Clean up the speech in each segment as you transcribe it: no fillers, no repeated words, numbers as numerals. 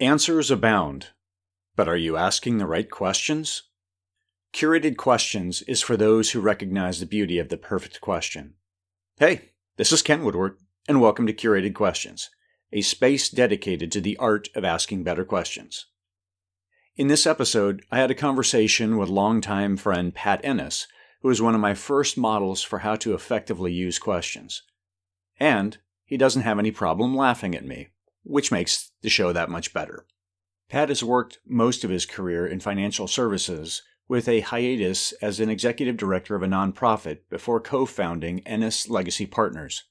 Answers abound, but are you asking the right questions? Curated Questions is for those who recognize the beauty of the perfect question. Hey, this is Kent Woodward, and welcome to Curated Questions, a space dedicated to the art of asking better questions. In this episode, I had a conversation with longtime friend Pat Ennis, who is one of my first models for how to effectively use questions. And he doesn't have any problem laughing at me, which makes the show that much better. Pat has worked most of his career in financial services, with a hiatus as an executive director of a nonprofit before co-founding ENNIS Legacy Partners.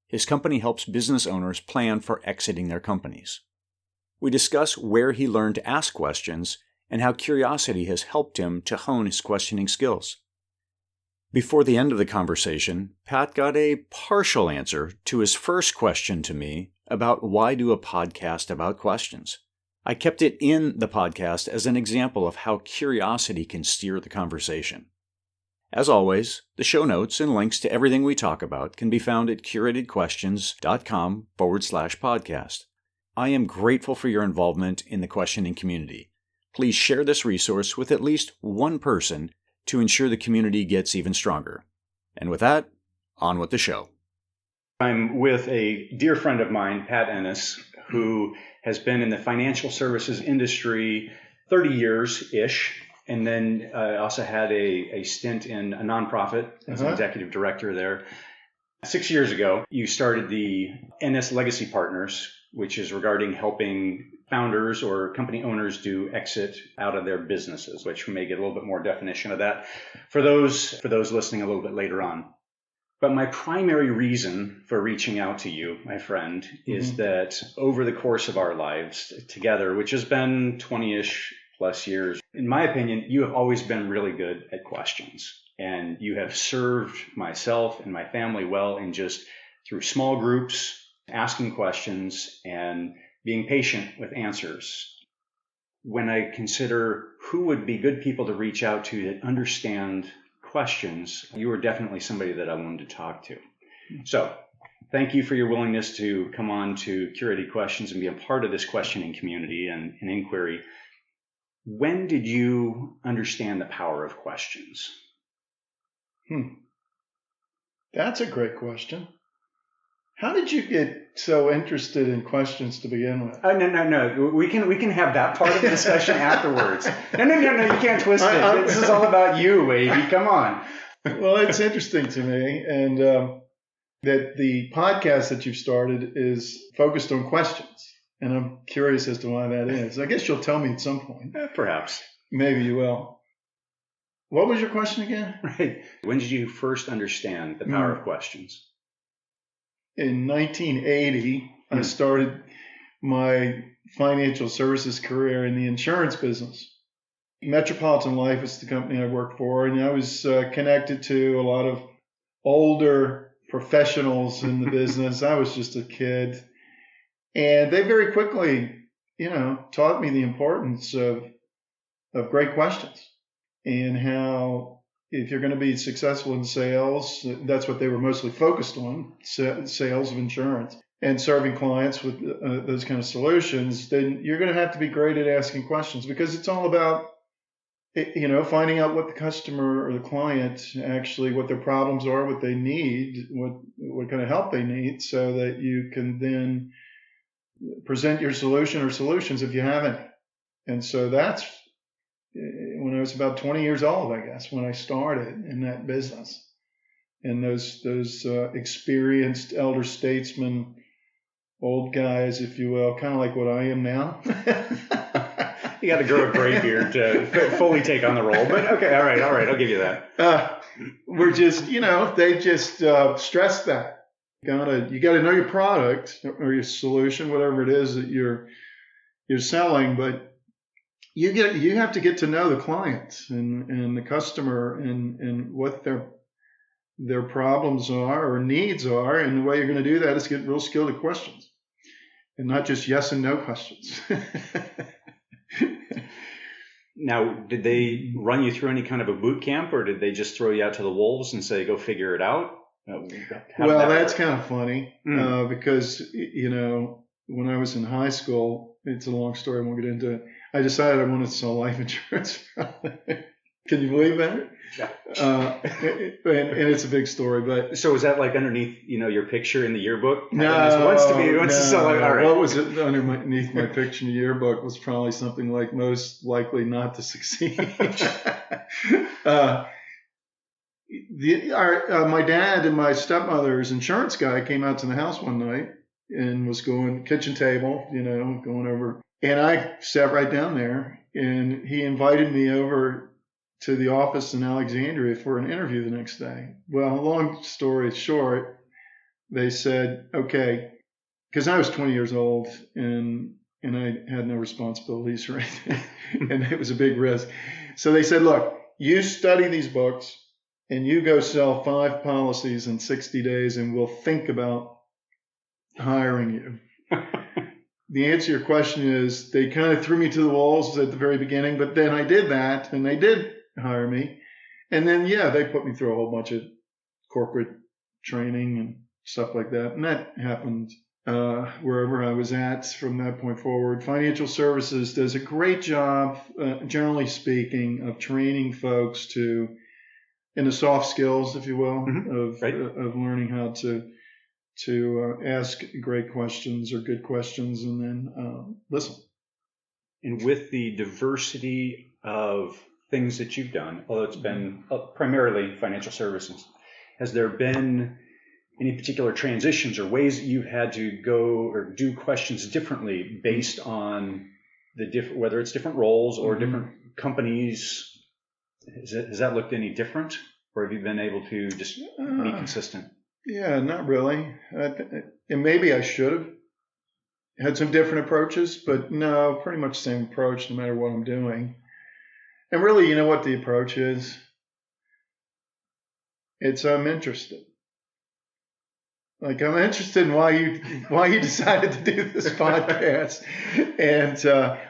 His company helps business owners plan for exiting their companies. We discuss where he learned to ask questions and how curiosity has helped him to hone his questioning skills. Before the end of the conversation, Pat got a partial answer to his first question to me about why do a podcast about questions. I kept it in the podcast as an example of how curiosity can steer the conversation. As always, the show notes and links to everything we talk about can be found at curatedquestions.com/podcast. I am grateful for your involvement in the questioning community. Please share this resource with at least one person to ensure the community gets even stronger. And with that, on with the show. I'm with a dear friend of mine, Pat Ennis, who has been in the financial services industry 30 years-ish, and then also had a stint in a nonprofit as an executive director there. 6 years ago, you started the ENNIS Legacy Partners, which is regarding helping founders or company owners do exit out of their businesses, which we may get a little bit more definition of that for those listening a little bit later on. But my primary reason for reaching out to you, my friend, is that over the course of our lives together, which has been 20-ish plus years, in my opinion, you have always been really good at questions. And you have served myself and my family well in just through small groups, asking questions and being patient with answers. When I consider who would be good people to reach out to that understand questions, you are definitely somebody that I wanted to talk to. So thank you for your willingness to come on to Curated Questions and be a part of this questioning community and inquiry. When did you understand the power of questions? That's a great question. How did you get so interested in questions to begin with? No. We can have that part of the discussion afterwards. No. You can't twist it. This is all about you, baby. Come on. Well, it's interesting to me, and that the podcast that you've started is focused on questions, and I'm curious as to why that is. I guess you'll tell me at some point. Perhaps. Maybe you will. What was your question again? Right. When did you first understand the power of questions? In 1980, I started my financial services career in the insurance business. Metropolitan Life is the company I worked for, and I was connected to a lot of older professionals in the business. I was just a kid. And they very quickly, taught me the importance of great questions and how if you're going to be successful in sales, that's what they were mostly focused on, sales of insurance and serving clients with those kind of solutions, then you're going to have to be great at asking questions because it's all about, finding out what the customer or the client actually, what their problems are, what they need, what kind of help they need so that you can then present your solution or solutions if you have any. And so that's when I was about 20 years old, I guess, when I started in that business. And those experienced elder statesmen, old guys, if you will, kind of like what I am now. You got to grow a gray beard to fully take on the role. But okay, all right, I'll give you that. We're just, they just stress that. You got to know your product or your solution, whatever it is that you're selling, but you have to get to know the client and the customer and what their problems are or needs are, and the way you're going to do that is get real skilled at questions and not just yes and no questions. Now, did they run you through any kind of a boot camp, or did they just throw you out to the wolves and say, go figure it out? Well, that's kind of funny because, when I was in high school, it's a long story. I won't get into it. I decided I wanted to sell life insurance. Can you believe that? Yeah. And it's a big story, but so was that like underneath, your picture in the yearbook? No, wants to sell it. All right. What was it underneath my picture in the yearbook was probably something like most likely not to succeed. My dad and my stepmother's insurance guy came out to the house one night and was going kitchen table, going over, and I sat right down there, and he invited me over to the office in Alexandria for an interview the next day. Well, long story short, they said, okay, because I was 20 years old and I had no responsibilities or anything, and it was a big risk. So they said, look, you study these books and you go sell 5 policies in 60 days and we'll think about hiring you. The answer to your question is they kind of threw me to the walls at the very beginning, but then I did that and they did hire me. And then, they put me through a whole bunch of corporate training and stuff like that. And that happened wherever I was at from that point forward. Financial services does a great job, generally speaking, of training folks in the soft skills, if you will, of learning how to ask great questions or good questions and then listen. And with the diversity of things that you've done, although it's been primarily financial services, has there been any particular transitions or ways that you've had to go or do questions differently based on whether it's different roles or different companies? Has that looked any different, or have you been able to just be consistent? Yeah, not really. And maybe I should have had some different approaches, but no, pretty much the same approach no matter what I'm doing. And really, you know what the approach is? It's I'm interested. Like I'm interested in why you decided to do this podcast, and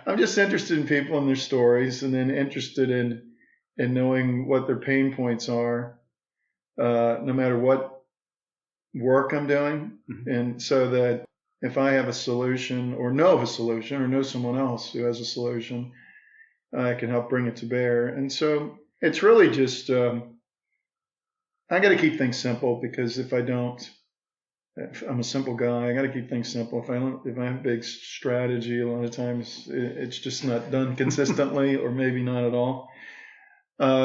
I'm just interested in people and their stories, and then interested in knowing what their pain points are, no matter what work I'm doing, and so that if I have a solution or know of a solution or know someone else who has a solution, I can help bring it to bear. And so it's really just I got to keep things simple, because if I'm a simple guy. I got to keep things simple. If I have a big strategy, a lot of times it's just not done consistently, or maybe not at all.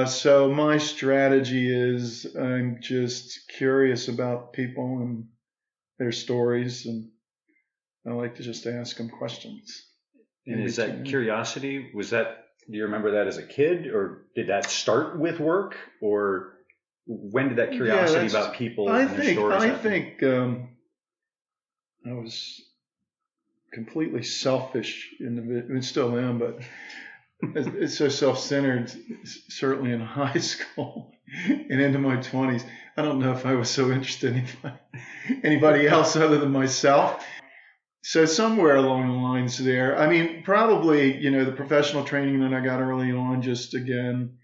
So my strategy is I'm just curious about people and their stories, and I like to just ask them questions. And is that curiosity, do you remember that as a kid, or did that start with work, or when did that curiosity about people and their stories happen? I think I was completely selfish and still am, but it's so self-centered, certainly in high school and into my 20s. I don't know if I was so interested in anybody else other than myself. So somewhere along the lines there, I mean, probably, the professional training that I got early on just, again,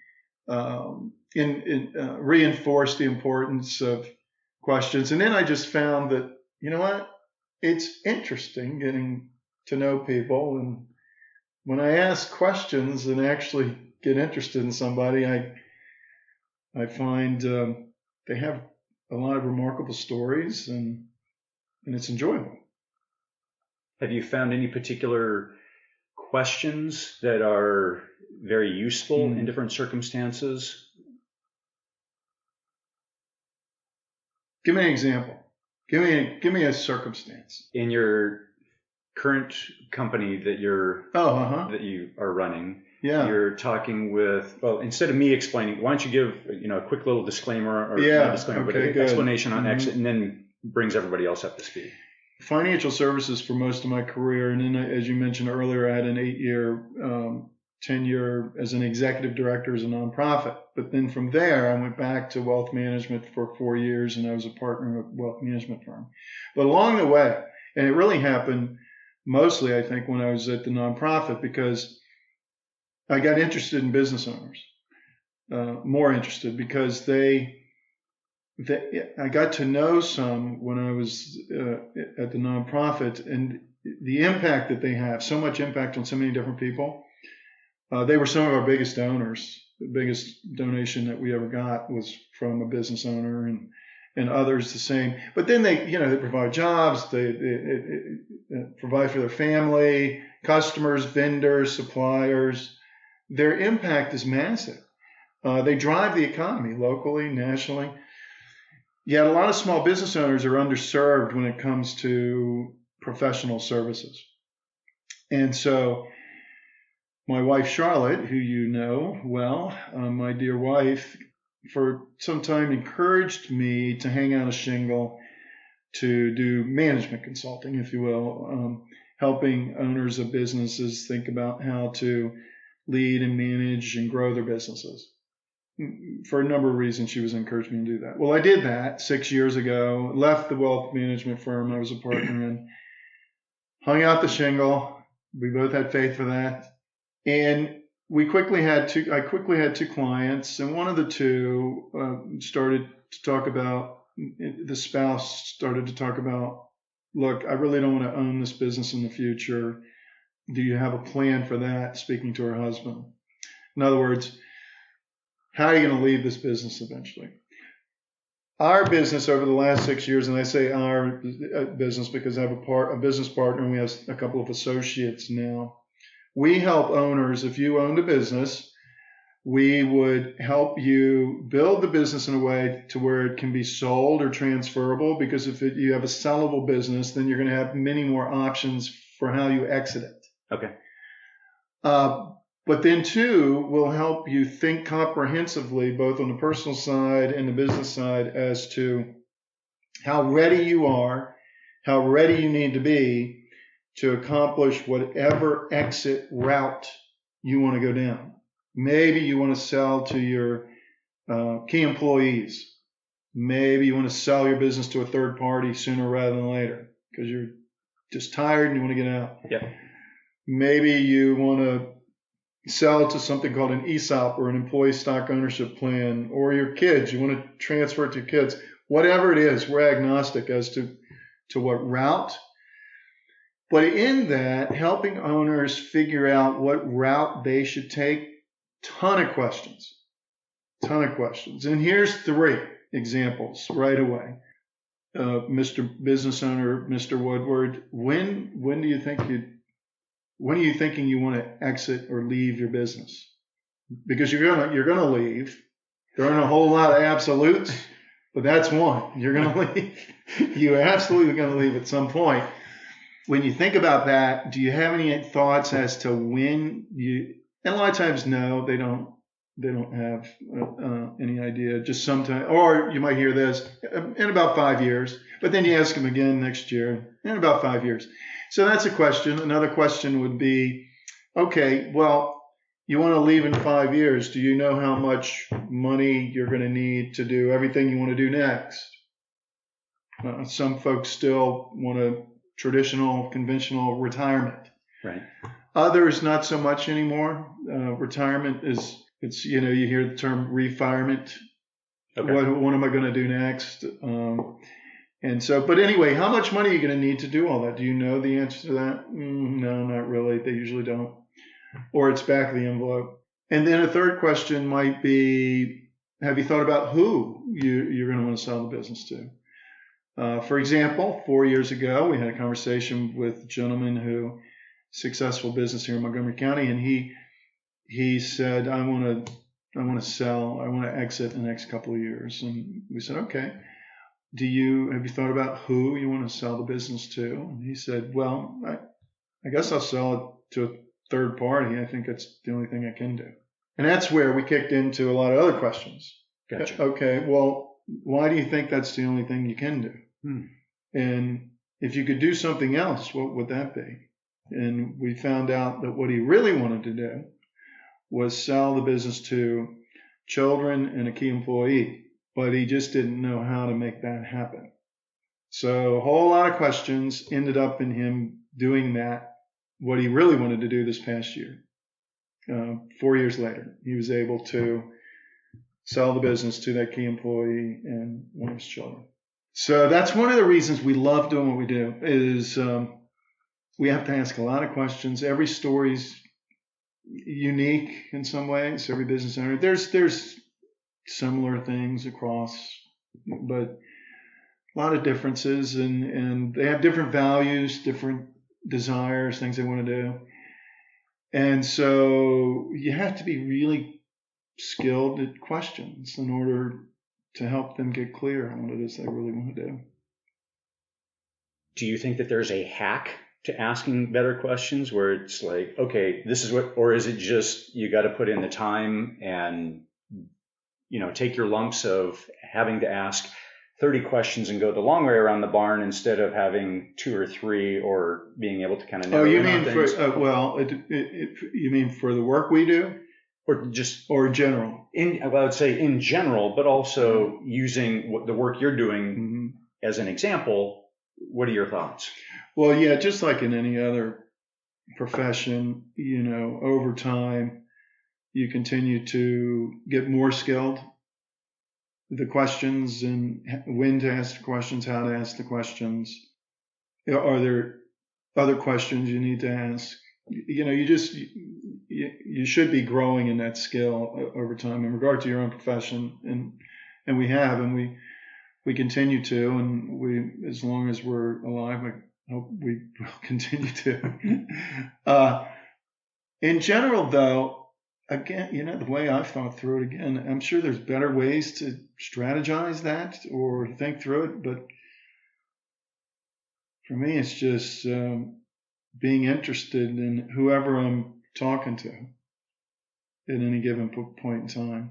reinforced the importance of questions. And then I just found that, you know what, it's interesting getting to know people. And when I ask questions and actually get interested in somebody, I find they have a lot of remarkable stories, and it's enjoyable. Have you found any particular questions that are very useful in different circumstances? Give me an example. Give me a circumstance. In your current company that that you are running, you're talking with, instead of me explaining, why don't you give a quick little disclaimer or not disclaimer, but an explanation on Exit, and then brings everybody else up to speed. Financial services for most of my career, and then as you mentioned earlier, I had an 8-year tenure as an executive director as a nonprofit. But then from there, I went back to wealth management for 4 years, and I was a partner of a wealth management firm. But along the way, and it really happened mostly, I think, when I was at the nonprofit, because I got interested in business owners, more interested, because I got to know some when I was at the nonprofit, and the impact that they have, so much impact on so many different people. They were some of our biggest donors. The biggest donation that we ever got was from a business owner, and others the same. But then they provide jobs, they provide for their family, customers, vendors, suppliers. Their impact is massive. They drive the economy locally, nationally. Yet a lot of small business owners are underserved when it comes to professional services. And so my wife, Charlotte, who you know well, my dear wife, for some time encouraged me to hang out a shingle to do management consulting, if you will, helping owners of businesses think about how to lead and manage and grow their businesses. For a number of reasons, she was encouraging me to do that. Well, I did that 6 years ago, left the wealth management firm I was a partner in, hung out the shingle. We both had faith for that. And I quickly had two clients, and one of the two the spouse started to talk about, look, I really don't want to own this business in the future. Do you have a plan for that? Speaking to her husband. In other words, how are you going to leave this business eventually? Our business over the last 6 years, and I say our business because I have a business partner and we have a couple of associates now. We help owners. If you owned a business, we would help you build the business in a way to where it can be sold or transferable, because if you have a sellable business, then you're going to have many more options for how you exit it. Okay. But then, too, we'll help you think comprehensively, both on the personal side and the business side, as to how ready you are, how ready you need to be to accomplish whatever exit route you want to go down. Maybe you want to sell to your key employees. Maybe you want to sell your business to a third party sooner rather than later because you're just tired and you want to get out. Yeah. Maybe you want to sell to something called an ESOP or an employee stock ownership plan, or your kids. You want to transfer it to your kids. Whatever it is, we're agnostic as to what route. But in that, helping owners figure out what route they should take, ton of questions. And here's 3 examples right away. Mr. Business Owner, Mr. Woodward, when are you thinking you want to exit or leave your business? Because you're gonna leave. There aren't a whole lot of absolutes, but that's one. You're gonna leave. You're absolutely gonna leave at some point. When you think about that, do you have any thoughts as to when you? And a lot of times, no, they don't have any idea. Just sometime, or you might hear this in about 5 years. But then you ask them again next year in about 5 years. So that's a question. Another question would be, okay, well, you want to leave in 5 years. Do you know how much money you're going to need to do everything you want to do next? Some folks still want a traditional, conventional retirement. Right. Others, not so much anymore. Retirement it's you hear the term refirement. Okay. What am I going to do next? And so, but anyway, how much money are you going to need to do all that? Do you know the answer to that? No, not really. They usually don't. Or it's back of the envelope. And then a third question might be, have you thought about who you're going to want to sell the business to? For example, 4 years ago, we had a conversation with a gentleman who successful business here in Montgomery County, and he said, I want to sell, I want to exit in the next couple of years. And we said, okay. Have you thought about who you want to sell the business to? And he said, well, I guess I'll sell it to a third party. I think that's the only thing I can do. And that's where we kicked into a lot of other questions. Gotcha. Okay, well, why do you think that's the only thing you can do? And if you could do something else, what would that be? And we found out that what he really wanted to do was sell the business to children and a key employee. But he just didn't know how to make that happen. So a whole lot of questions ended up in him doing that, what he really wanted to do this past year. 4 years later, he was able to sell the business to that key employee and one of his children. So that's one of the reasons we love doing what we do, is we have to ask a lot of questions. Every story's unique in some ways. Every business owner, there's similar things across, but a lot of differences, and they have different values, different desires, things they want to do. And so you have to be really skilled at questions in order to help them get clear on what it is they really want to do. Do you think that there's a hack to asking better questions where it's like, okay, this is what, or is it just you got to put in the time and, take your lumps of having to ask 30 questions and go the long way around the barn instead of having 2 or 3 or being able to kind of narrow in on things? You mean for the work we do? Or in general? I would say in general, but also using the work you're doing as an example. What are your thoughts? Well, yeah, just like in any other profession, over time, you continue to get more skilled. The questions and when to ask the questions, how to ask the questions. Are there other questions you need to ask? You should be growing in that skill over time in regard to your own profession, and we have, and we continue to, and we, as long as we're alive, I hope we will continue to. In general, though, again, the way I've thought through it, again, I'm sure there's better ways to strategize that or think through it, but for me, it's just being interested in whoever I'm talking to at any given point in time.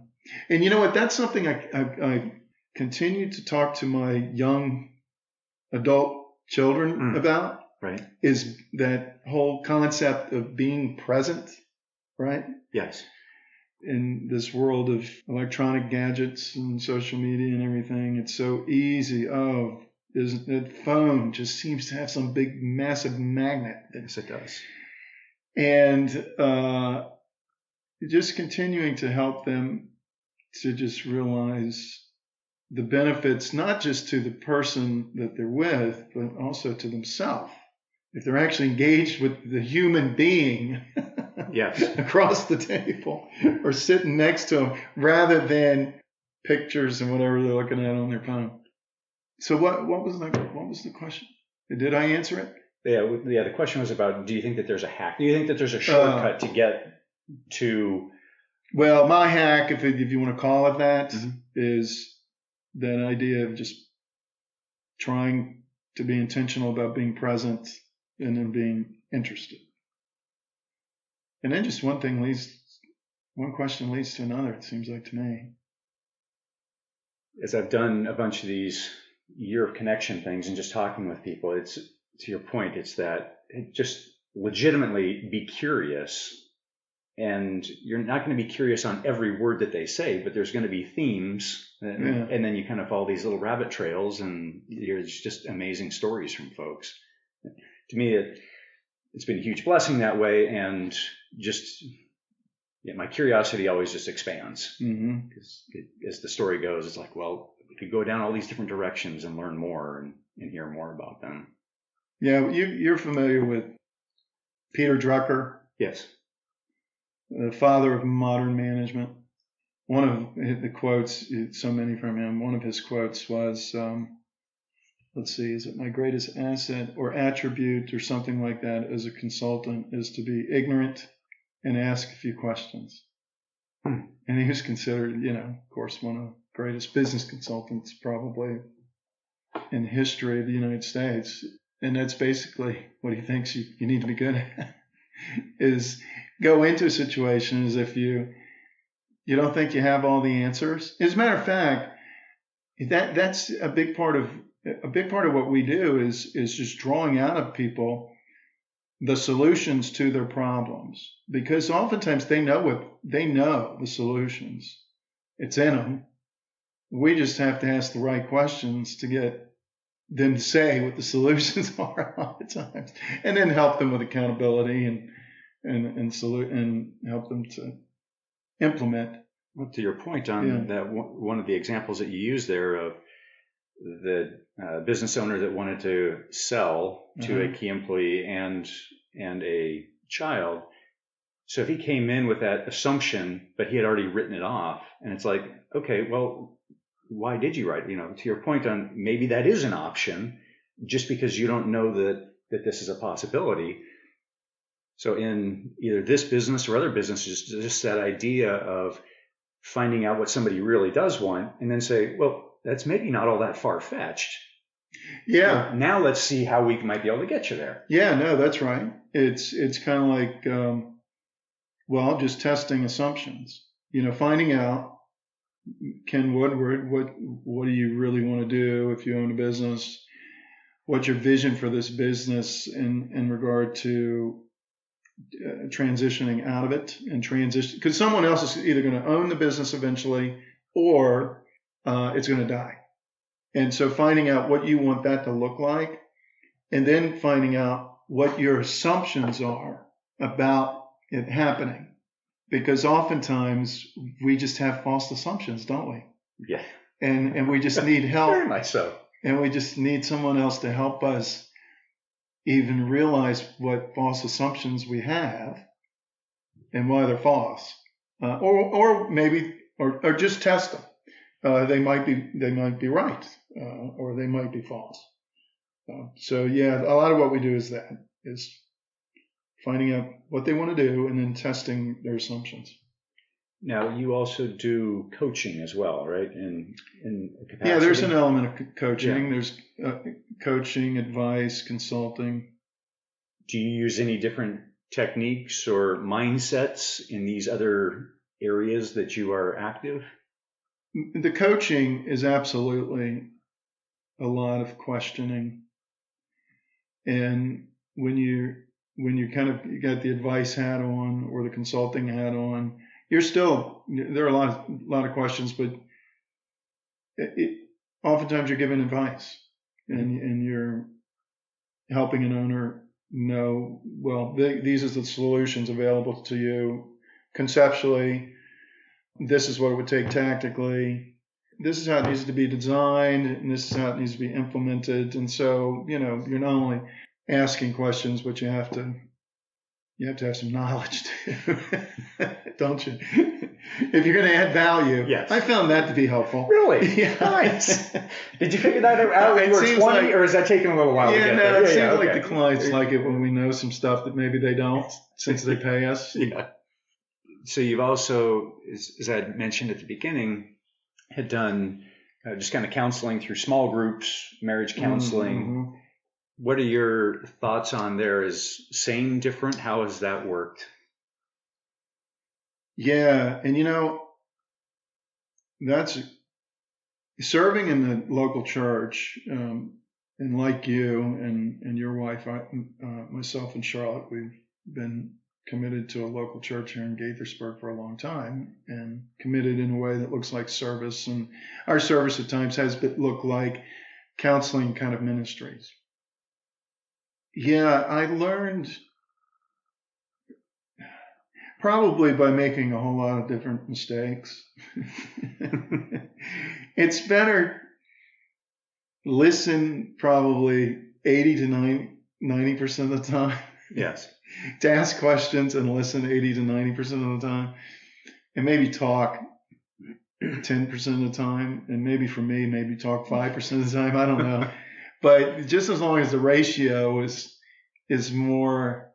And you know what? That's something I continue to talk to my young adult children about. Right. Is that whole concept of being present, right? Yes. In this world of electronic gadgets and social media and everything, it's so easy. The phone just seems to have some big, massive magnet. Yes, it does. And just continuing to help them to just realize the benefits, not just to the person that they're with, but also to themselves. If they're actually engaged with the human being yes. across the table or sitting next to them, rather than pictures and whatever they're looking at on their phone. So what was the question? Did I answer it? Yeah. The question was about, do you think that there's a hack? Do you think that there's a shortcut to get to? Well, my hack, if you want to call it that, is that idea of just trying to be intentional about being present and then being interested. And then just one question leads to another, it seems like to me. As I've done a bunch of these year of connection things and just talking with people, it's, to your point, it's that just legitimately be curious. And you're not going to be curious on every word that they say, but there's going to be themes. And then you kind of follow these little rabbit trails, and there's just amazing stories from folks. To me, it's been a huge blessing that way. And just, my curiosity always just expands. Because as the story goes, it's like, well, we could go down all these different directions and learn more and hear more about them. Yeah, you're familiar with Peter Drucker? Yes. The father of modern management. One of the quotes, so many from him, one of his quotes was, is it my greatest asset or attribute or something like that as a consultant is to be ignorant and ask a few questions. And he was considered, of course, one of the greatest business consultants probably in the history of the United States. And that's basically what he thinks you need to be good at, is go into a situation as if you don't think you have all the answers. As a matter of fact, that's a big part of what we do is just drawing out of people the solutions to their problems, because oftentimes they know the solutions. It's in them. We just have to ask the right questions to get them to say what the solutions are a lot of times, and then help them with accountability and help them to implement. Well, to your point on that, one of the examples that you use there of the business owner that wanted to sell to a key employee and a child. So if he came in with that assumption, but he had already written it off, and it's like, okay, well, why did you write it? To your point on maybe that is an option, just because you don't know that this is a possibility. So in either this business or other businesses, just that idea of finding out what somebody really does want, and then say, well, that's maybe not all that far-fetched. Yeah. Well, now let's see how we might be able to get you there. Yeah, no, that's right. It's kind of like, just testing assumptions. Finding out, Ken Woodward, what do you really want to do if you own a business? What's your vision for this business in regard to transitioning out of it and transition? Because someone else is either going to own the business eventually or it's going to die. And so finding out what you want that to look like, and then finding out what your assumptions are about it happening. Because oftentimes we just have false assumptions, don't we? Yeah. And we just need help. Very much so. And we just need someone else to help us even realize what false assumptions we have and why they're false. Or maybe just test them. They might be right, or they might be false. So yeah, a lot of what we do is finding out what they want to do and then testing their assumptions. Now, you also do coaching as well, right? In capacity? Yeah, there's an element of coaching. Yeah. There's coaching, advice, consulting. Do you use any different techniques or mindsets in these other areas that you are active? The coaching is absolutely a lot of questioning. And when you you got the advice hat on or the consulting hat on, there are a lot of questions, but oftentimes you're giving advice and you're helping an owner know, well, these are the solutions available to you conceptually. This is what it would take tactically. This is how it needs to be designed, and this is how it needs to be implemented. And so, you're not only asking questions, but you have to have some knowledge too, don't you? If you're going to add value. Yes. I found that to be helpful. Really? Yeah. Nice. Did you figure that out when you were 20, or is that taking a little while to get there? It seems like the clients like it when we know some stuff that maybe they don't, since they pay us. Yeah. So you've also, as I mentioned at the beginning, had done just kind of counseling through small groups, marriage counseling. Mm-hmm. What are your thoughts on there? Is same, different? How has that worked? Yeah, and that's serving in the local church, and like you and your wife, myself and Charlotte, we've been committed to a local church here in Gaithersburg for a long time, and committed in a way that looks like service. And our service at times has looked like counseling kind of ministries. Yeah, I learned probably by making a whole lot of different mistakes. It's better listen probably 80 to 90% of the time. Yes. To ask questions and listen 80 to 90% of the time, and maybe talk 10% of the time, and maybe for me, maybe talk 5% of the time. I don't know. But just as long as the ratio is more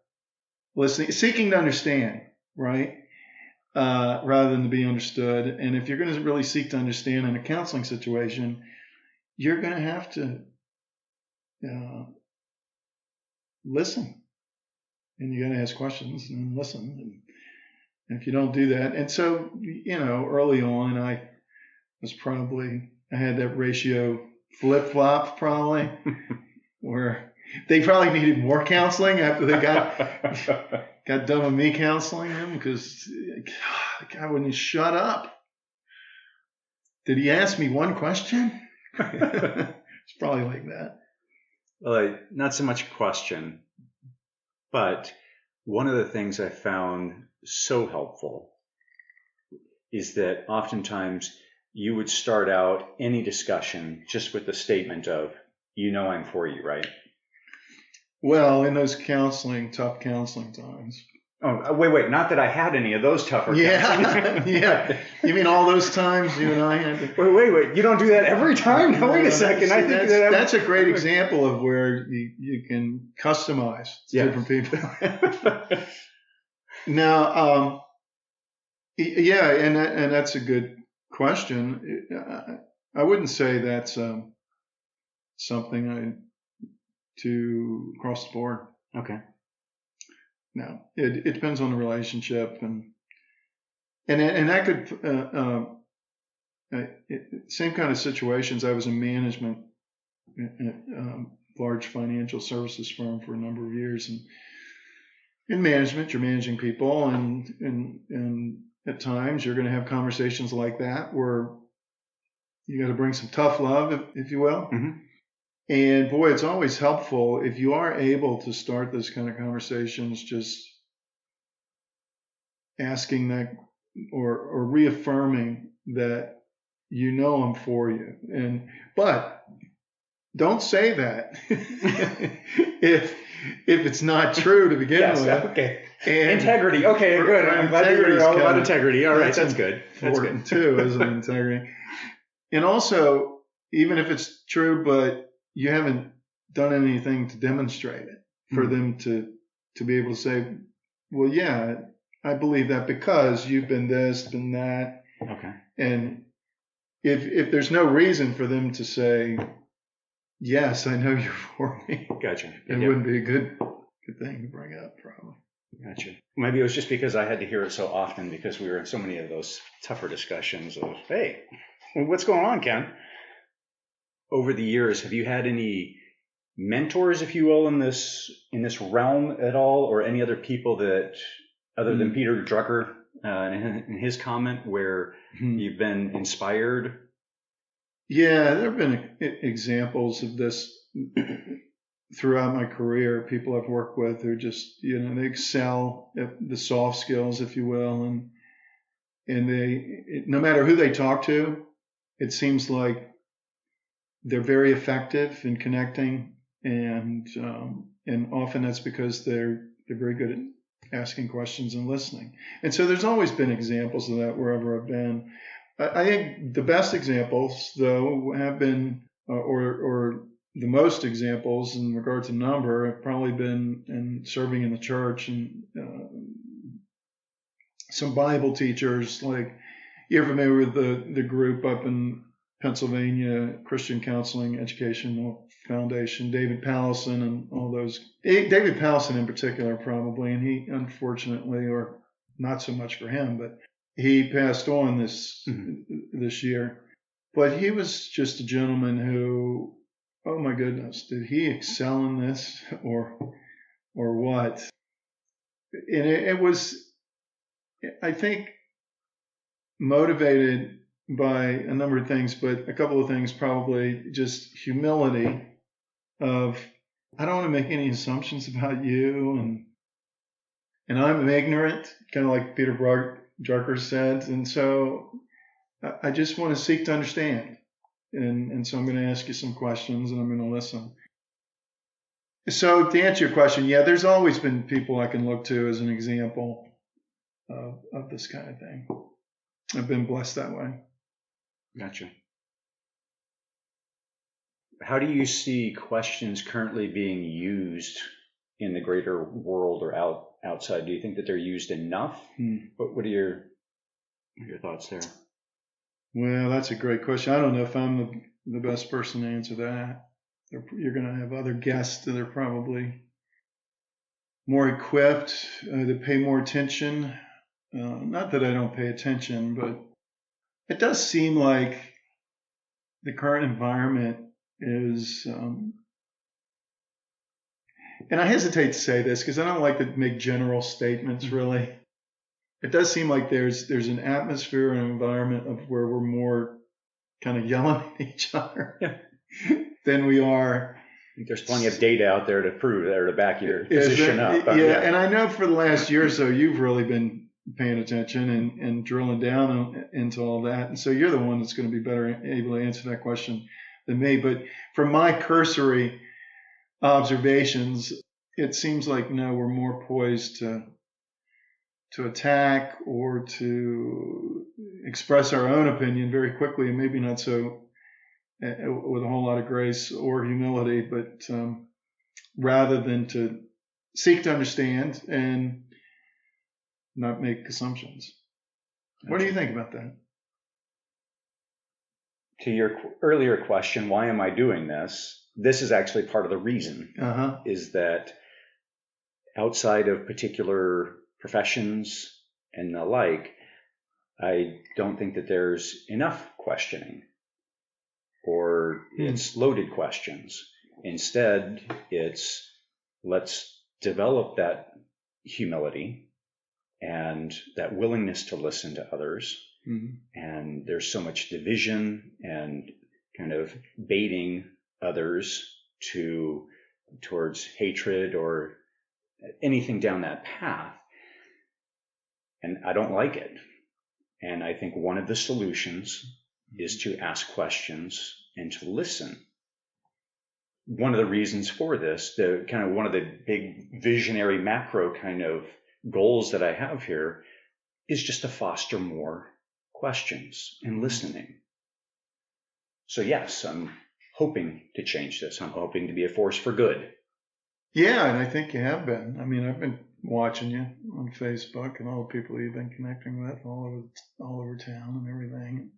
listening, seeking to understand, right? Rather than to be understood. And if you're going to really seek to understand in a counseling situation, you're going to have to listen. And you got to ask questions and listen. And if you don't do that, and so, early on, I had that ratio flip-flop probably, where they probably needed more counseling after they got done with me counseling them, because the guy wouldn't shut up. Did he ask me one question? It's probably like that. Well, not so much a question, but one of the things I found so helpful is that oftentimes you would start out any discussion just with the statement of, you know I'm for you, right? Well, in those tough counseling times. Oh, wait. Not that I had any of those tougher counseling. Yeah. You mean all those times you and I had to... Wait. You don't do that every time? No, wait a second. I think that's a great example of where you can customize different people. Now, and that's a good question. I wouldn't say that's something to across the board. Okay. No, it depends on the relationship, and that could same kind of situations. I was in management at large financial services firm for a number of years, and in management, you're managing people, and at times you're going to have conversations like that where you got to bring some tough love, if you will. Mm-hmm. And boy, it's always helpful if you are able to start those kind of conversations, just asking that or reaffirming that you know I'm for you. But don't say that if it's not true to begin with. Okay. And integrity. Okay, good. I'm glad to hear all about integrity. All right, that's good. That's good too, isn't it? Integrity. And also, even if it's true, but you haven't done anything to demonstrate it for them to be able to say, well, yeah, I believe that because you've been this, been that. Okay. And if there's no reason for them to say, yes, I know you're for me. Gotcha. It wouldn't be a good thing to bring up, probably. Gotcha. Maybe it was just because I had to hear it so often because we were in so many of those tougher discussions of, hey, what's going on, Ken? Over the years, have you had any mentors, if you will, in this realm at all, or any other people that, other than Peter Drucker in his comment, where you've been inspired? Yeah, there have been examples of this throughout my career. People I've worked with who just, they excel at the soft skills, if you will, and they, no matter who they talk to, it seems like they're very effective in connecting, and often that's because they're very good at asking questions and listening. And so there's always been examples of that wherever I've been. I think the best examples, though, have been, or the most examples in regard to number, have probably been in serving in the church, and some Bible teachers, like you're familiar with the group up in Pennsylvania, Christian Counseling Educational Foundation, David Pallison and all those. David Pallison in particular, probably, and he unfortunately, or not so much for him, but he passed on this year. But he was just a gentleman who, oh my goodness, did he excel in this or what? And it was, I think, motivated by a number of things, but a couple of things probably just humility of, I don't want to make any assumptions about you, and I'm ignorant, kind of like Peter Drucker said, and so I just want to seek to understand, and so I'm going to ask you some questions, and I'm going to listen. So to answer your question, yeah, there's always been people I can look to as an example of this kind of thing. I've been blessed that way. Gotcha. How do you see questions currently being used in the greater world or outside? Do you think that they're used enough? What are your thoughts there? Well, that's a great question. I don't know if I'm the best person to answer that. You're going to have other guests that are probably more equipped to pay more attention. Not that I don't pay attention, but it does seem like the current environment is, and I hesitate to say this because I don't like to make general statements, really. It does seem like there's an atmosphere and environment of where we're more kind of yelling at each other than we are. I think there's plenty of data out there to prove that, or to back your position up. Yeah, and I know for the last year or so, you've really been paying attention and drilling down into all that. And so you're the one that's going to be better able to answer that question than me. But from my cursory observations, it seems like, no, we're more poised to attack or to express our own opinion very quickly, and maybe not so with a whole lot of grace or humility, but rather than to seek to understand and not make assumptions. What do you think about that? To your earlier question, why am I doing this? This is actually part of the reason, is that outside of particular professions and the like, I don't think that there's enough questioning, or it's loaded questions. Instead, it's let's develop that humility and that willingness to listen to others. And there's so much division and kind of baiting others towards hatred or anything down that path. And I don't like it. And I think one of the solutions is to ask questions and to listen. One of the reasons for this, one of the big visionary macro kind of goals that I have here, is just to foster more questions and listening. So yes, I'm hoping to change this. I'm hoping to be a force for good. Yeah, and I think you have been. I mean, I've been watching you on Facebook and all the people you've been connecting with all over town and everything.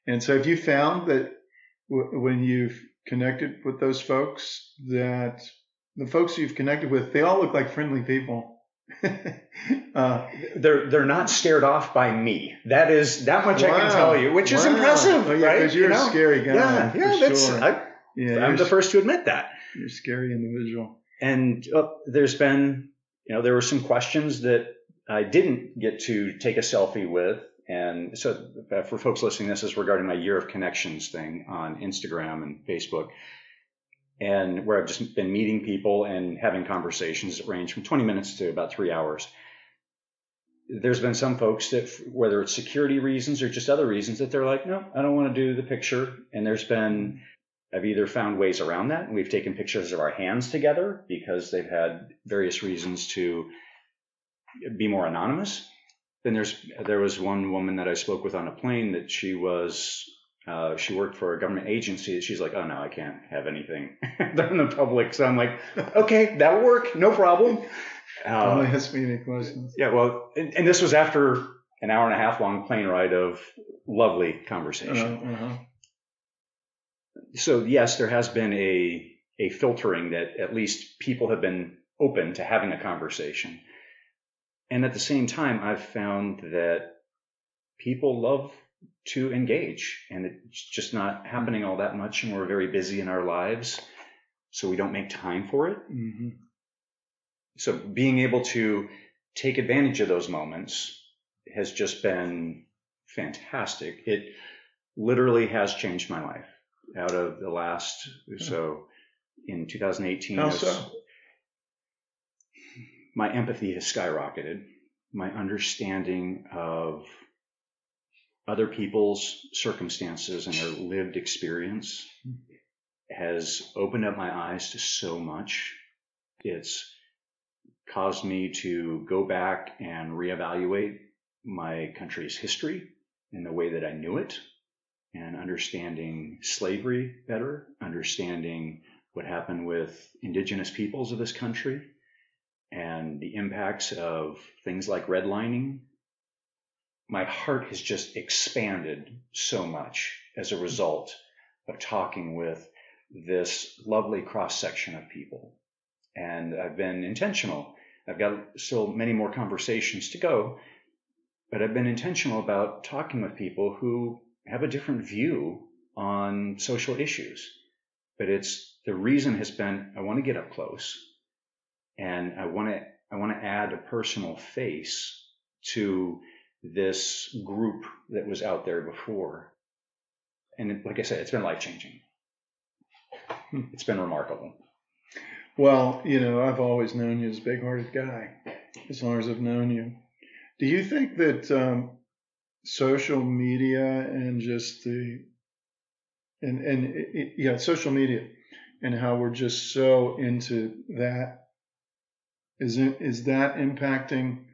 And so have you found that when you've connected with those folks, that the folks you've connected with, they all look like friendly people? They're not scared off by me. That much I can tell you, which is impressive, right? Because you're a scary guy. I'm the first to admit that. You're a scary individual. And there's been, there were some questions that I didn't get to take a selfie with. And so for folks listening, this is regarding my Year of Connections thing on Instagram and Facebook, and where I've just been meeting people and having conversations that range from 20 minutes to about 3 hours. There's been some folks that, whether it's security reasons or just other reasons, that they're like, no, I don't want to do the picture. And I've either found ways around that, and we've taken pictures of our hands together because they've had various reasons to be more anonymous. Then there was one woman that I spoke with on a plane that she worked for a government agency. She's like, oh no, I can't have anything done in the public. So I'm like, okay, that'll work, no problem. Don't ask me any questions. Yeah, well, and this was after an hour and a half long plane ride of lovely conversation. So yes, there has been a filtering that at least people have been open to having a conversation. And at the same time, I've found that people love to engage, and it's just not happening all that much, and we're very busy in our lives, so we don't make time for it. So being able to take advantage of those moments has just been fantastic. It literally has changed my life. Out of the last, so in 2018, how so? My empathy has skyrocketed. My understanding of other people's circumstances and their lived experience has opened up my eyes to so much. It's caused me to go back and reevaluate my country's history in the way that I knew it, and understanding slavery better, understanding what happened with indigenous peoples of this country, and the impacts of things like redlining. My heart has just expanded so much as a result of talking with this lovely cross-section of people. And I've been intentional. I've got still many more conversations to go, but I've been intentional about talking with people who have a different view on social issues. But the reason has been, I want to get up close, and I want to add a personal face to this group that was out there before. And like I said, it's been life-changing. It's been remarkable. Well, I've always known you as a big-hearted guy, as long as I've known you. Do you think that social media and just the And social media and how we're just so into that. Is that impacting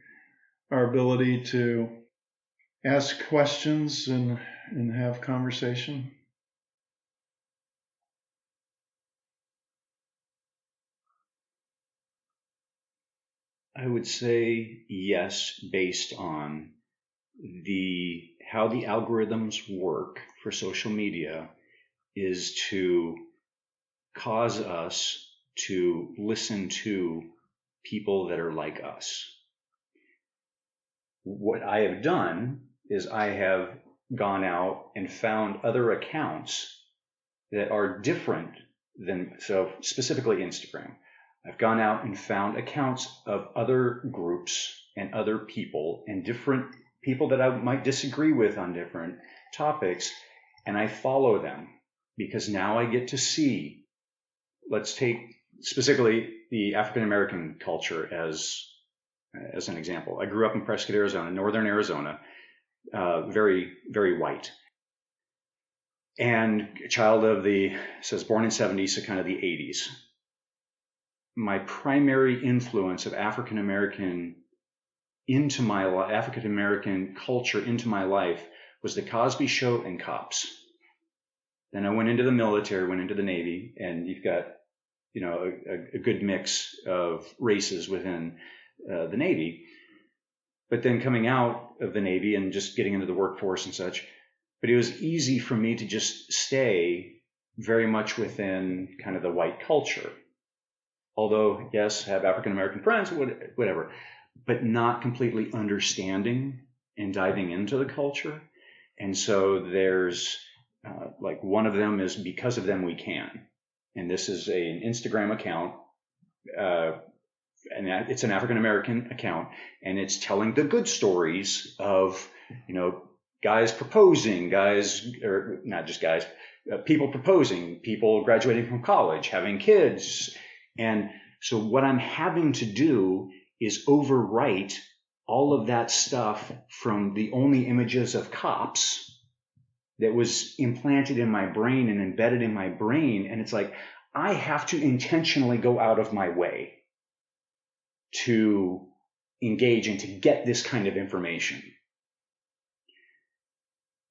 our ability to ask questions and have conversation? I would say yes, based on how the algorithms work for social media is to cause us to listen to people that are like us. What I have done is I have gone out and found other accounts that are different than, so specifically Instagram. I've gone out and found accounts of other groups and other people and different people that I might disagree with on different topics, and I follow them because now I get to see, let's take specifically the African American culture as an example. I grew up in Prescott, Arizona, northern Arizona, very, very white. And a child of born in 70s, so kind of the 80s. My primary influence of African American culture into my life was the Cosby Show and Cops. Then I went into the military, went into the Navy, and you've got, a good mix of races within the Navy. But then coming out of the Navy and just getting into the workforce and such, but it was easy for me to just stay very much within kind of the white culture. Although, yes, have African American friends, whatever, but not completely understanding and diving into the culture. And so there's one of them is Because of Them We Can. And this is an Instagram account, and it's an African American account, and it's telling the good stories of, guys proposing, or not just guys, people proposing, people graduating from college, having kids. And so what I'm having to do is overwrite all of that stuff from the only images of cops that was implanted in my brain and embedded in my brain. And it's like, I have to intentionally go out of my way to engage and to get this kind of information.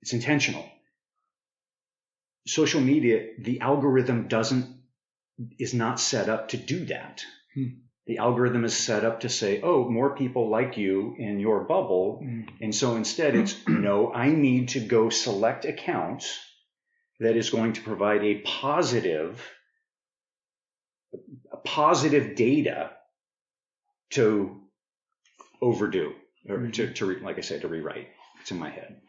It's intentional. Social media, the algorithm is not set up to do that. The algorithm is set up to say, oh, more people like you in your bubble. And so instead it's, no, I need to go select accounts that is going to provide a positive data to overdo, or to rewrite. It's in my head.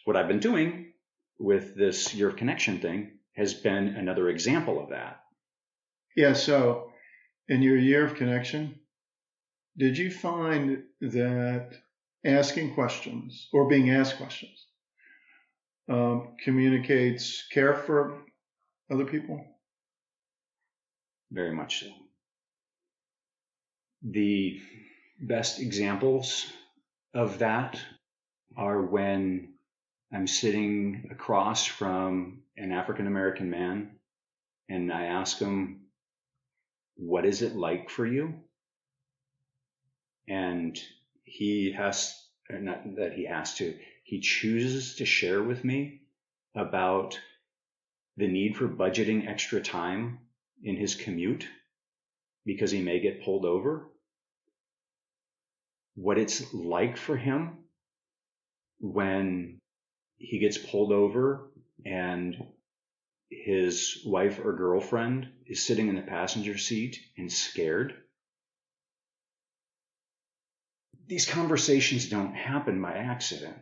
What I've been doing with this Year of Connection thing has been another example of that. Yeah, so in your Year of Connection, did you find that asking questions or being asked questions communicates care for other people? Very much so. The best examples of that are when I'm sitting across from an African American man and I ask him, what is it like for you? And he chooses to share with me about the need for budgeting extra time in his commute because he may get pulled over. What it's like for him when he gets pulled over and his wife or girlfriend is sitting in the passenger seat and scared. These conversations don't happen by accident.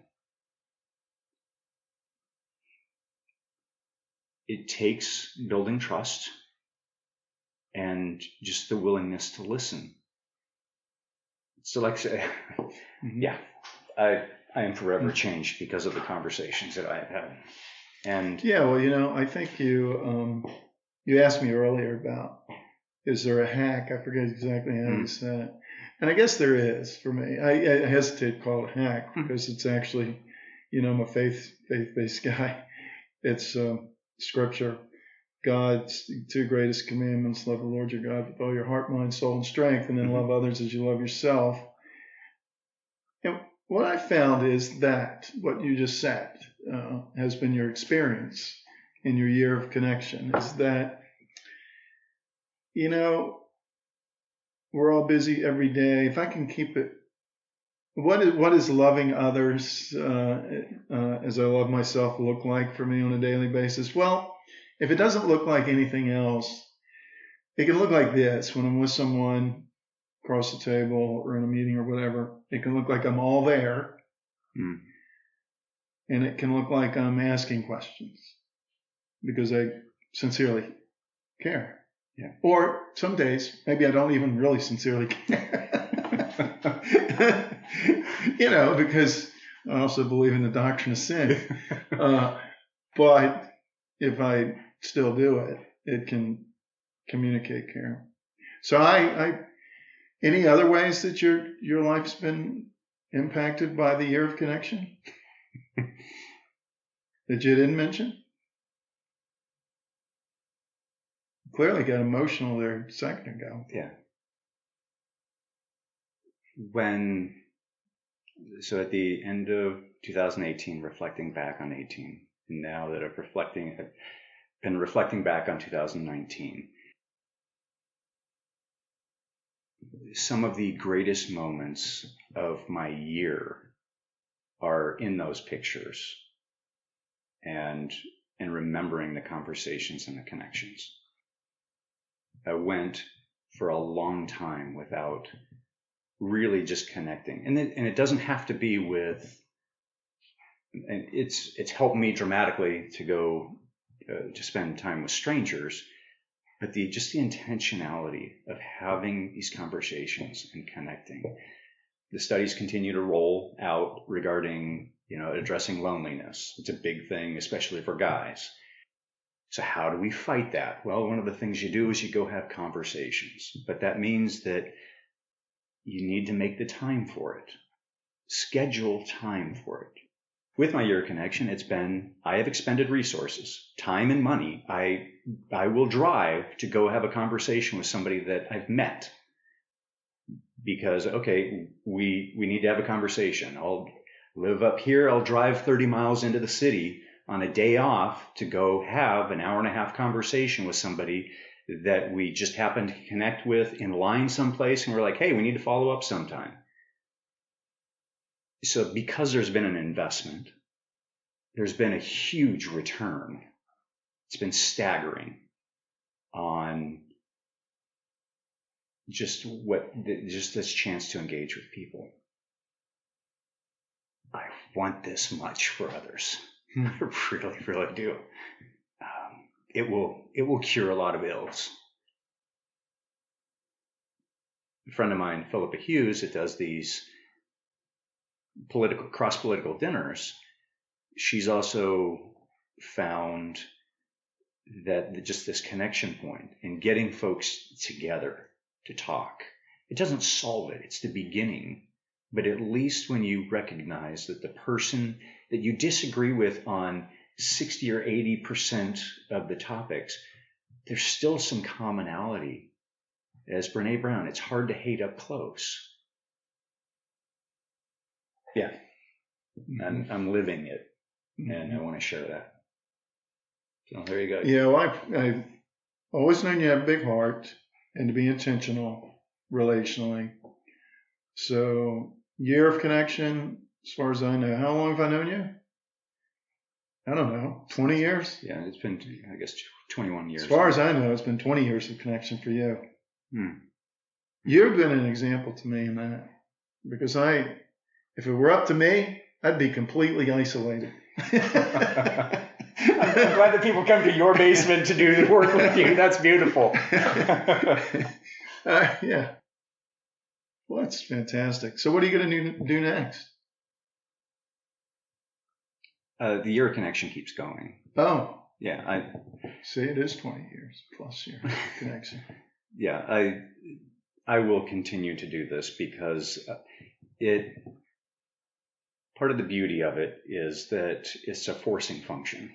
It takes building trust and just the willingness to listen. So like I say, yeah, I am forever changed because of the conversations that I have had. And yeah, well, I think you asked me earlier about, is there a hack? I forget exactly how you said it. And I guess there is for me. I hesitate to call it a hack because it's actually, I'm a faith-based guy. It's scripture. God's 2 greatest commandments: love the Lord your God with all your heart, mind, soul, and strength, and then love others as you love yourself. And what I found is that what you just said has been your experience in your year of connection, is that, we're all busy every day. If I can keep it, what is loving others as I love myself look like for me on a daily basis? Well, if it doesn't look like anything else, it can look like this. When I'm with someone across the table or in a meeting or whatever, it can look like I'm all there. And it can look like I'm asking questions because I sincerely care. Yeah. Or some days, maybe I don't even really sincerely care. Because I also believe in the doctrine of sin. But if I still do it, it can communicate care. So any other ways that your life's been impacted by the year of connection that you didn't mention? Clearly got emotional there a second ago. Yeah. So at the end of 2018, reflecting back on 18, and now that I've been reflecting back on 2019, some of the greatest moments of my year are in those pictures and remembering the conversations and the connections. I went for a long time without really just connecting. And it doesn't have to be with, and it's helped me dramatically to go to spend time with strangers, but the intentionality of having these conversations and connecting. The studies continue to roll out regarding, addressing loneliness. It's a big thing, especially for guys. So how do we fight that? Well, one of the things you do is you go have conversations, but that means that you need to make the time for it. Schedule time for it. With my year connection, I have expended resources, time and money. I will drive to go have a conversation with somebody that I've met because, okay, we need to have a conversation. I'll live up here. I'll drive 30 miles into the city on a day off to go have an hour and a half conversation with somebody that we just happened to connect with in line someplace, and we're like, hey, we need to follow up sometime. So because there's been an investment, there's been a huge return. It's been staggering on just this chance to engage with people. I want this much for others. I really, really do. It will cure a lot of ills. A friend of mine, Philippa Hughes, that does these cross-political dinners, she's also found that just this connection point and getting folks together to talk, it doesn't solve it. It's the beginning. But at least when you recognize that the person that you disagree with on 60 or 80% of the topics, there's still some commonality. As Brene Brown, it's hard to hate up close. Yeah. And I'm living it, and I want to share that. So there you go. Yeah, well, I've always known you have a big heart and to be intentional relationally. So, year of connection, as far as I know. How long have I known you? I don't know, 20 years? Yeah, it's been, I guess, 21 years. As far as I know, it's been 20 years of connection for you. You've been an example to me in that. Because if it were up to me, I'd be completely isolated. I'm glad that people come to your basement to do the work with you. That's beautiful. Yeah. Well, that's fantastic. So what are you going to do next? The year connection keeps going. Oh. Yeah. See, it is 20 years plus your connection. Yeah, I will continue to do this because part of the beauty of it is that it's a forcing function.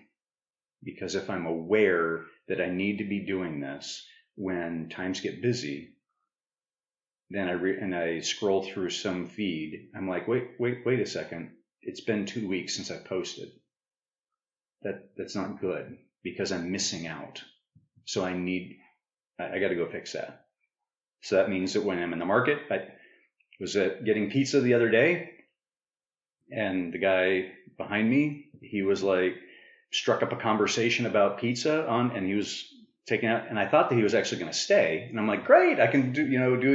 because if I'm aware that I need to be doing this when times get busy, then I scroll through some feed, I'm like, wait a second. It's been 2 weeks since I posted. That's not good because I'm missing out. So I got to go fix that. So that means that when I'm in the market, I was getting pizza the other day, and the guy behind me, he was like, struck up a conversation about pizza and he was taking out, and I thought that he was actually going to stay. And I'm like, great, I can do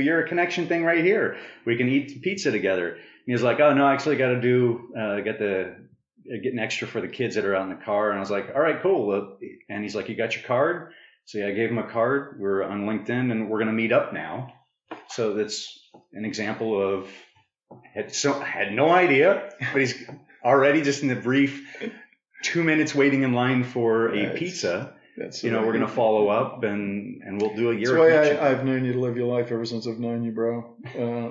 your connection thing right here. We can eat pizza together. And he was like, oh no, I actually got to get an extra for the kids that are out in the car. And I was like, all right, cool. And he's like, you got your card? So yeah, I gave him a card. We're on LinkedIn and we're going to meet up now. So that's an example of, I had no idea, but he's already just in the brief 2 minutes waiting in line for a pizza. We're going to follow up and we'll do a year. That's why I've known you to live your life ever since I've known you, bro.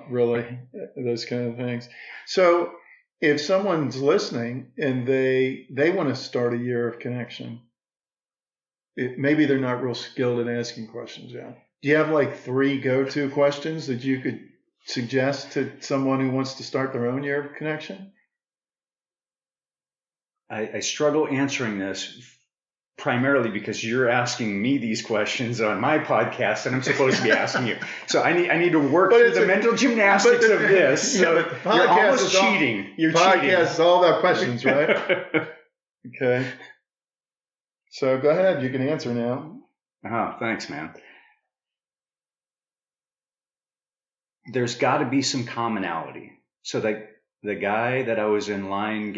Really, those kind of things. So if someone's listening and they want to start a year of connection, maybe they're not real skilled at asking questions yet. Do you have like 3 go-to questions that you could suggest to someone who wants to start their own year of connection? I struggle answering this primarily because you're asking me these questions on my podcast and I'm supposed to be asking you. So I need to work through the mental gymnastics of this. So you're almost cheating. You're cheating. Podcast is all about questions, right? Okay. So go ahead. You can answer now. Oh, thanks, man. There's got to be some commonality. So that the guy that I was in line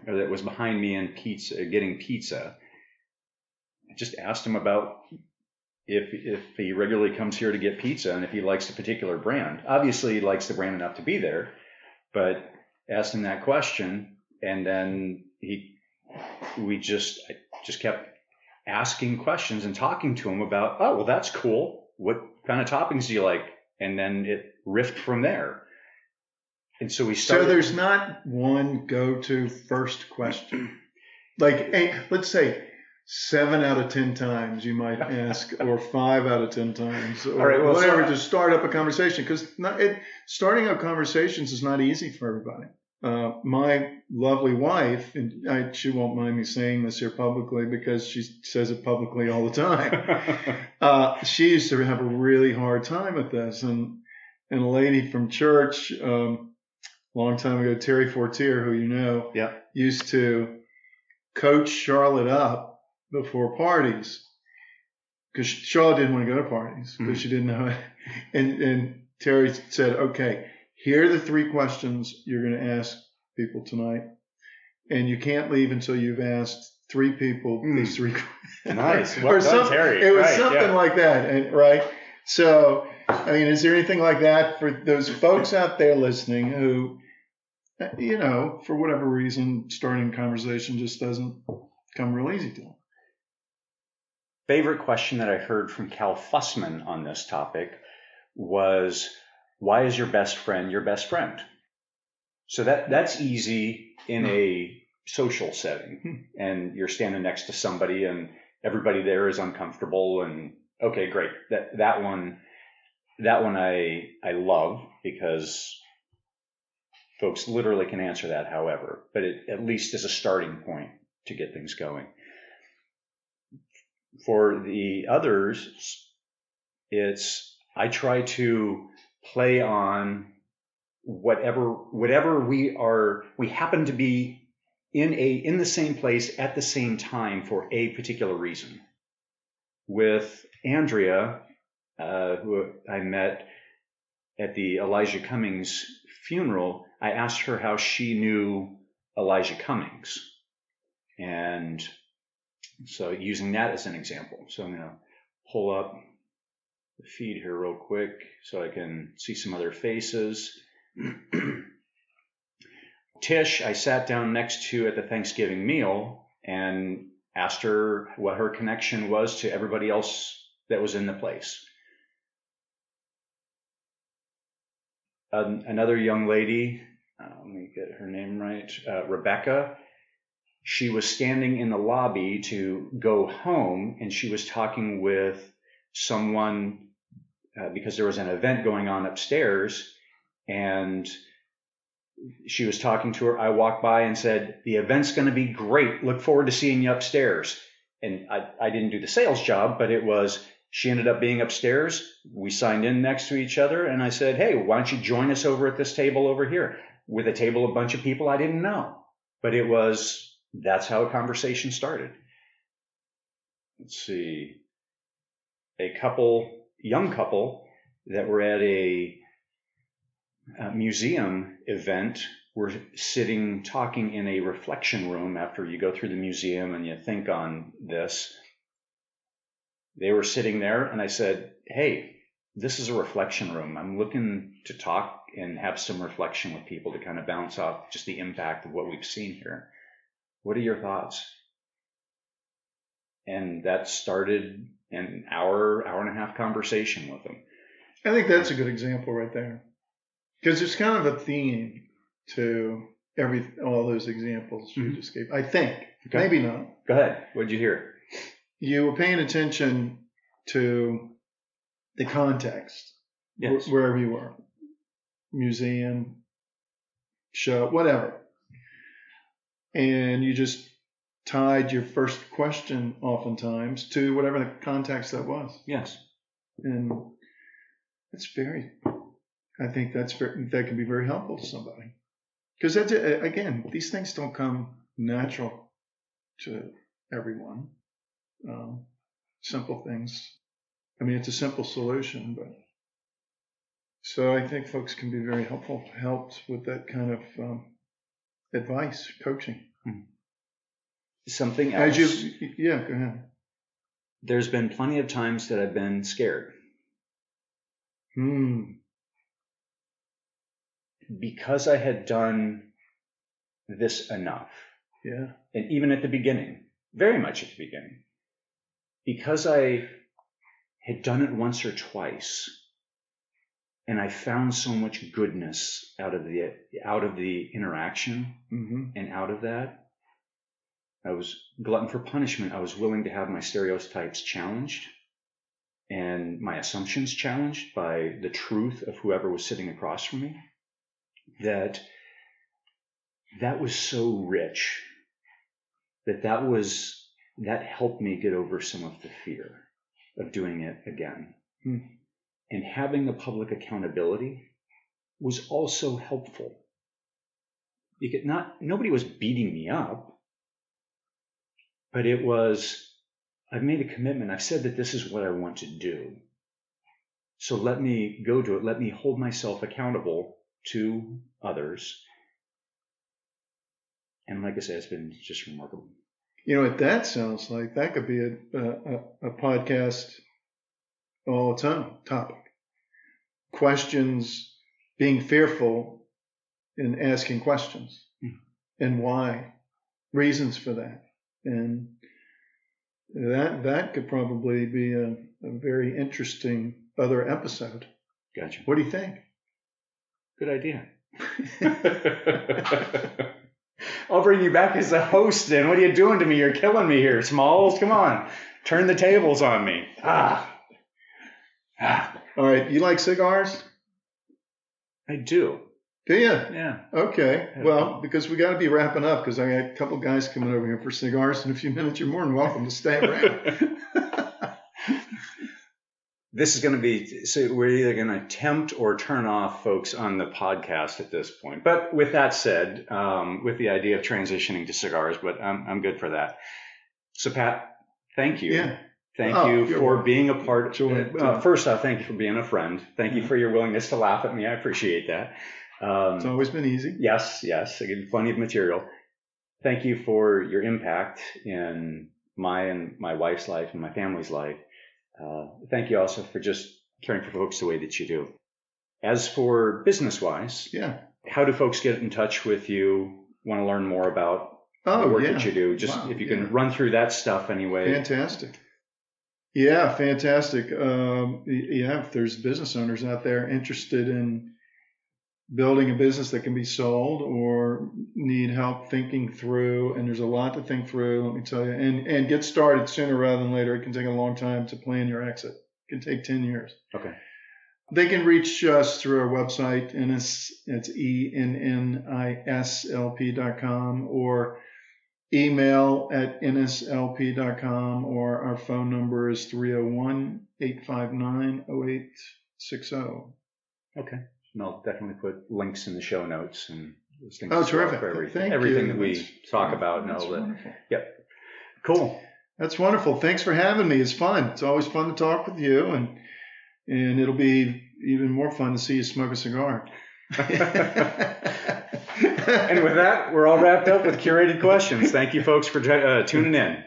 that was behind me in getting pizza, I just asked him about if he regularly comes here to get pizza and if he likes a particular brand. Obviously, he likes the brand enough to be there, but asked him that question, and then I just kept asking questions and talking to him about, oh, well, that's cool. What kind of toppings do you like? And then it riffed from there. And so we started. So there's not one go-to first question. Like, let's say 7 out of 10 times you might ask, or 5 out of 10 times, or all right, well, whatever, to start up a conversation. Because starting up conversations is not easy for everybody. My lovely wife, and she won't mind me saying this here publicly because she says it publicly all the time. She used to have a really hard time with this, and a lady from church, long time ago, Terry Fortier, who you know, used to coach Charlotte up before parties because Charlotte didn't want to go to parties because she didn't know it. And Terry said, okay, here are the 3 questions you're going to ask people tonight. And you can't leave until you've asked 3 people these 3 questions. Nice. Well done, Terry. It was something like that, right? So, I mean, is there anything like that for those folks out there listening who, for whatever reason, starting a conversation just doesn't come real easy to them? Favorite question that I heard from Cal Fussman on this topic was, why is your best friend your best friend? So that's easy in a social setting, and you're standing next to somebody and everybody there is uncomfortable, and okay, great. That one I love because folks literally can answer that however, but it at least is a starting point to get things going. For the others, I try to play on whatever we happen to be in the same place at the same time for a particular reason. With Andrea, who I met at the Elijah Cummings funeral, I asked her how she knew Elijah Cummings. And so using that as an example. So I'm going to pull up the feed here real quick so I can see some other faces. Tish, I sat down next to at the Thanksgiving meal and asked her what her connection was to everybody else that was in the place. Another young lady, let me get her name right, Rebecca. she was standing in the lobby to go home, and she was talking with someone because there was an event going on upstairs, and she was talking to her. I walked by and said, "The event's going to be great. Look forward to seeing you upstairs." And I didn't do the sales job, but it was, she ended up being upstairs. We signed in next to each other, and I said, "Hey, why don't you join us over at this table over here?" With a table of a bunch of people I didn't know. But that's how a conversation started. Let's see. A young couple that were at a museum event were sitting talking in a reflection room after you go through the museum and you think on this. They were sitting there, and I said, "Hey, this is a reflection room. I'm looking to talk and have some reflection with people to kind of bounce off just the impact of what we've seen here. What are your thoughts?" And that started an hour and a half conversation with them. I think that's a good example right there, because there's kind of a theme to all those examples you just gave. I think. Okay. Maybe not. Go ahead. What did you hear? You were paying attention to the context, yes, wherever you were, museum, show, whatever, and you just tied your first question oftentimes to whatever the context that was. Yes, and I think that can be very helpful to somebody, because that's, again, these things don't come natural to everyone. Simple things. I mean, it's a simple solution, but so I think folks can be very helped with that kind of advice, coaching. Something else. Go ahead. There's been plenty of times that I've been scared. Because I had done this enough. Yeah. And even at the beginning, very much at the beginning, because I had done it once or twice, and I found so much goodness out of the interaction, and out of that, I was glutton for punishment. I was willing to have my stereotypes challenged and my assumptions challenged by the truth of whoever was sitting across from me. That was so rich that helped me get over some of the fear of doing it again. And having the public accountability was also helpful. Because nobody was beating me up, but it was, I've made a commitment. I've said that this is what I want to do. So let me go to it. Let me hold myself accountable to others. And like I said, it's been just remarkable. That sounds like that could be a podcast all its own topic. Questions, being fearful and asking questions, and why, reasons for that. And that could probably be a very interesting other episode. Gotcha. What do you think? Good idea. I'll bring you back as a host then. What are you doing to me? You're killing me here, Smalls. Come on. Turn the tables on me. All right. You like cigars? I do. Do you? Yeah. Okay. Well, because we got to be wrapping up, because I got a couple guys coming over here for cigars in a few minutes. You're more than welcome to stay around. This is going to be, so we're either going to tempt or turn off folks on the podcast at this point. But with that said, with the idea of transitioning to cigars, but I'm good for that. So Pat, thank you. Yeah. Thank you for being a part. First off, thank you for being a friend. Thank you for your willingness to laugh at me. I appreciate that. It's always been easy. Yes. I give you plenty of material. Thank you for your impact in my and my wife's life and my family's life. Thank you also for just caring for folks the way that you do. As for business-wise, how do folks get in touch with you, want to learn more about the work that you do? Just if you can run through that stuff anyway. Fantastic. Yeah, fantastic. If there's business owners out there interested in building a business that can be sold or need help thinking through, and there's a lot to think through, let me tell you, and get started sooner rather than later. It can take a long time to plan your exit. It can take 10 years. Okay. They can reach us through our website, ENNIS, it's ENNISLP.com, or email at ennislp.com, or our phone number is 301-859-0860. Okay. And I'll definitely put links in the show notes and those things. Oh, terrific. For Thank everything you. that we talk about. That's and all that. wonderful. Yep. Cool. That's wonderful. Thanks for having me. It's fun. It's always fun to talk with you, and it'll be even more fun to see you smoke a cigar. And with that, we're all wrapped up with curated questions. Thank you, folks, for tuning in.